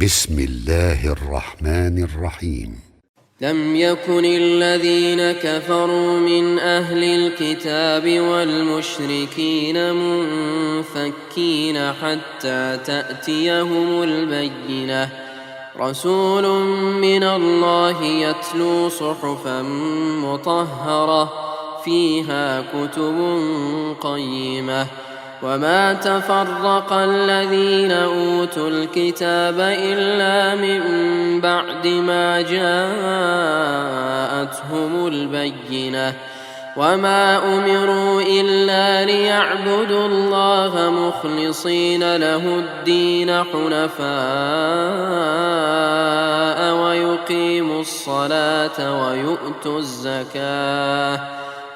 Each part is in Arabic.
بسم الله الرحمن الرحيم. لم يكن الذين كفروا من أهل الكتاب والمشركين منفكين حتى تأتيهم البينة. رسول من الله يتلو صحفا مطهرة فيها كتب قيمة. وما تفرق الذين أوتوا الكتاب إلا من بعد ما جاءتهم البينة. وما أمروا إلا ليعبدوا الله مخلصين له الدين حنفاء ويقيموا الصلاة ويؤتوا الزكاة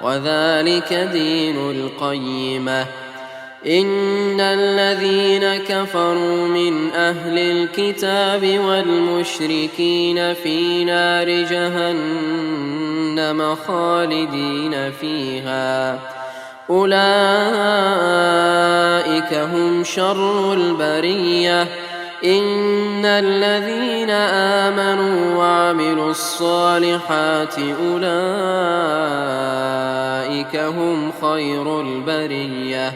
وذلك دين القيمة. إن الذين كفروا من أهل الكتاب والمشركين في نار جهنم خالدين فيها أولئك هم شر البرية. إن الذين آمنوا وعملوا الصالحات أولئك هم خير البرية.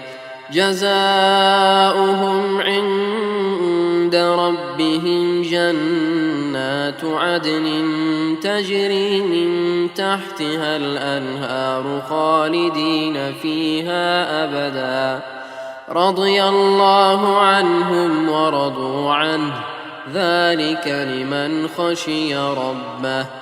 جزاؤهم عند ربهم جنات عدن تجري من تحتها الأنهار خالدين فيها أبدا. رضي الله عنهم ورضوا عنه ذلك لمن خشي ربه.